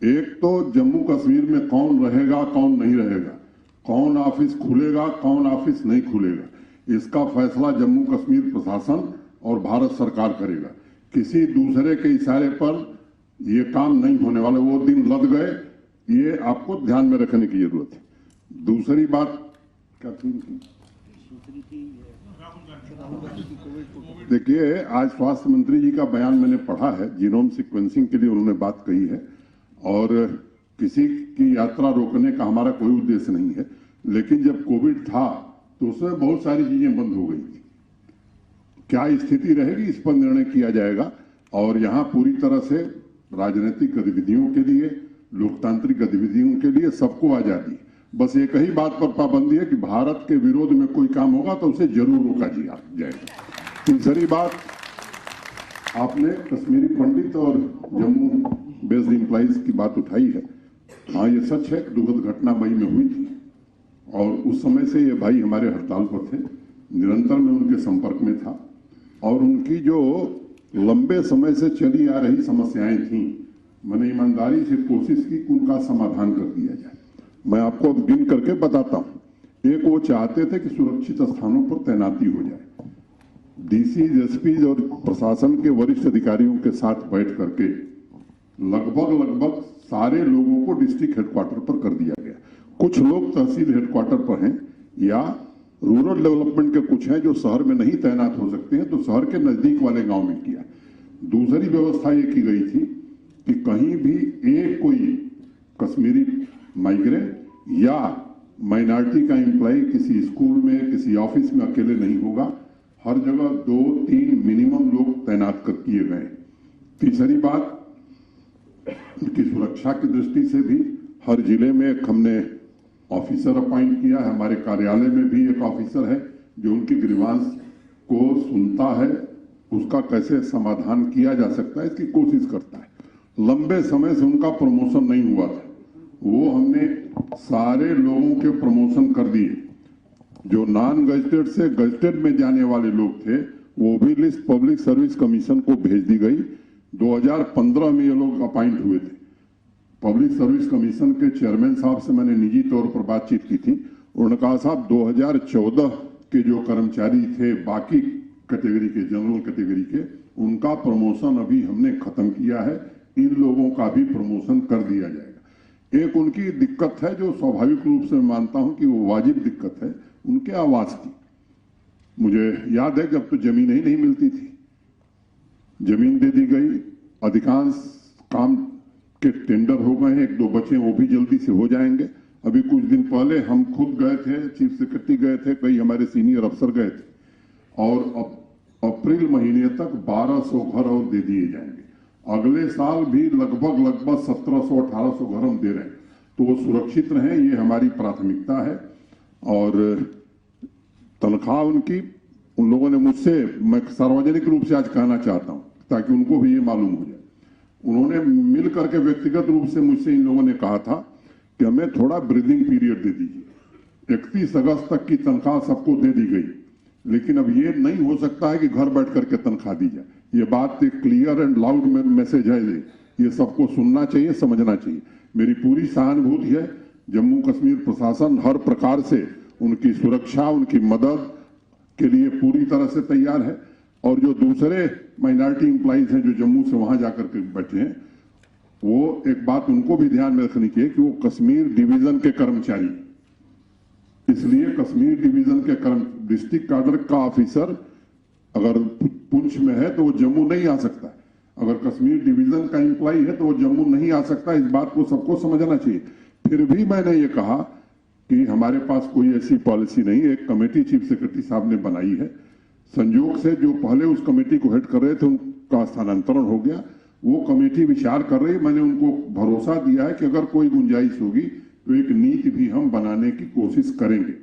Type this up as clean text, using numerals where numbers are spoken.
एक तो जम्मू कश्मीर में कौन रहेगा कौन नहीं रहेगा, कौन ऑफिस खुलेगा कौन ऑफिस नहीं खुलेगा, इसका फैसला जम्मू कश्मीर प्रशासन और भारत सरकार करेगा। किसी दूसरे के इशारे पर ये काम नहीं होने वाला, वो दिन लद गए, ये आपको ध्यान में रखने की जरूरत है। दूसरी बात क्या थी? देखिए, आज स्वास्थ्य मंत्री जी का बयान मैंने पढ़ा है, जीनोम सीक्वेंसिंग के लिए उन्होंने बात कही है और किसी की यात्रा रोकने का हमारा कोई उद्देश्य नहीं है, लेकिन जब कोविड था तो उसमें बहुत सारी चीजें बंद हो गई थी। क्या स्थिति रहेगी इस पर निर्णय किया जाएगा और यहाँ पूरी तरह से राजनीतिक गतिविधियों के लिए, लोकतांत्रिक गतिविधियों के लिए सबको आजादी। बस एक ही बात पर पाबंदी है कि भारत के विरोध में कोई काम होगा तो उसे जरूर रोका जाएगा। तीसरी बात, आपने कश्मीरी पंडित और जम्मू बेस्ड एम्प्लॉइज की बात उठाई है। हाँ, ये सच है, दुखद घटना मई में हुई थी और उस समय से ये भाई हमारे हड़ताल पर थे, निरंतर मैं उनके संपर्क में था और उनकी जो लंबे समय से चली आ रही समस्याएं थी, मैंने ईमानदारी से कोशिश की कि उनका समाधान कर दिया जाए। मैं आपको गिन करके बताता हूं। एक, वो चाहते थे कि सुरक्षित स्थानों पर तैनाती हो जाए। डीसी, एसपी और प्रशासन के वरिष्ठ अधिकारियों के साथ बैठ करके लगभग सारे लोगों को डिस्ट्रिक्ट हेडक्वार्टर पर कर दिया गया। कुछ लोग तहसील हेडक्वार्टर पर हैं या रूरल डेवलपमेंट के कुछ हैं जो शहर में नहीं तैनात हो सकते हैं, तो शहर के नजदीक वाले गांव में किया। दूसरी व्यवस्था ये की गई थी कि कहीं भी एक कोई कश्मीरी माइग्रेंट या माइनॉरिटी का एम्प्लॉय किसी स्कूल में, किसी ऑफिस में अकेले नहीं होगा। हर जगह 2-3 मिनिमम लोग तैनात कर किए गए। तीसरी बात, उनकी सुरक्षा की दृष्टि से भी हर जिले में एक हमने ऑफिसर अपॉइंट किया है। हमारे कार्यालय में भी एक ऑफिसर है जो उनकी ग्रीवांस को सुनता है, उसका कैसे समाधान किया जा सकता है इसकी कोशिश करता है। लंबे समय से उनका प्रमोशन नहीं हुआ था, वो हमने सारे लोगों के प्रमोशन कर दिए। जो नॉन गजटेड से गजटेड में जाने वाले लोग थे वो भी लिस्ट पब्लिक सर्विस कमीशन को भेज दी गई। 2015 में ये लोग अपॉइंट हुए थे। पब्लिक सर्विस कमीशन के चेयरमैन साहब से मैंने निजी तौर पर बातचीत की थी। उन्होंने कहा, साहब 2014 के जो कर्मचारी थे बाकी कैटेगरी के, जनरल कैटेगरी के, उनका प्रमोशन अभी हमने खत्म किया है, इन लोगों का भी प्रमोशन कर दिया जाएगा। एक उनकी दिक्कत है जो स्वाभाविक रूप से मानता हूं कि वो वाजिब दिक्कत है, उनके आवास की। मुझे याद है कि अब तो जमीन ही नहीं मिलती थी, जमीन दे दी गई, अधिकांश काम के टेंडर हो गए हैं, 1-2 बचे वो भी जल्दी से हो जाएंगे। अभी कुछ दिन पहले हम खुद गए थे, चीफ सेक्रेटरी गए थे, कई हमारे सीनियर अफसर गए थे और अप्रैल महीने तक 1200 घर और दे दिए जाएंगे। अगले साल भी लगभग 1700-1800 घर हम दे रहे हैं, तो वो सुरक्षित रहें, ये हमारी प्राथमिकता है। और तनख्वाह उनकी, उन लोगों ने मुझसे, मैं सार्वजनिक रूप से आज कहना चाहता हूं ताकि उनको भी ये मालूम हो जाए, उन्होंने मिल करके व्यक्तिगत रूप से मुझसे इन लोगों ने कहा था कि हमें थोड़ा ब्रीदिंग पीरियड दे दीजिए। 31 अगस्त तक की तनख्वाह सबको दे दी गई, लेकिन अब ये नहीं हो सकता है कि घर बैठ करके तनख्वाह दी जाए। ये बात एक क्लियर एंड लाउड मैसेज है, ये सबको सुनना चाहिए, समझना चाहिए। मेरी पूरी सहानुभूति है। जम्मू कश्मीर प्रशासन हर प्रकार से उनकी सुरक्षा, उनकी मदद के लिए पूरी तरह से तैयार है। और जो दूसरे माइनॉरिटी एम्प्लॉइज हैं जो जम्मू से वहां जाकर के बैठे हैं, वो एक बात उनको भी ध्यान में रखनी चाहिए कि वो कश्मीर डिवीजन के कर्मचारी, इसलिए कश्मीर डिवीजन के डिस्ट्रिक्ट काडर का ऑफिसर अगर पुंछ में है तो वो जम्मू नहीं आ सकता। अगर कश्मीर डिवीजन का एम्प्लॉय है तो वो जम्मू नहीं आ सकता। इस बात को सबको समझना चाहिए। फिर भी मैंने ये कहा कि हमारे पास कोई ऐसी पॉलिसी नहीं है। एक कमेटी चीफ सेक्रेटरी साहब ने बनाई है। संयोग से जो पहले उस कमेटी को हेड कर रहे थे उनका स्थानांतरण हो गया, वो कमेटी विचार कर रही। मैंने उनको भरोसा दिया है कि अगर कोई गुंजाइश होगी तो एक नीति भी हम बनाने की कोशिश करेंगे।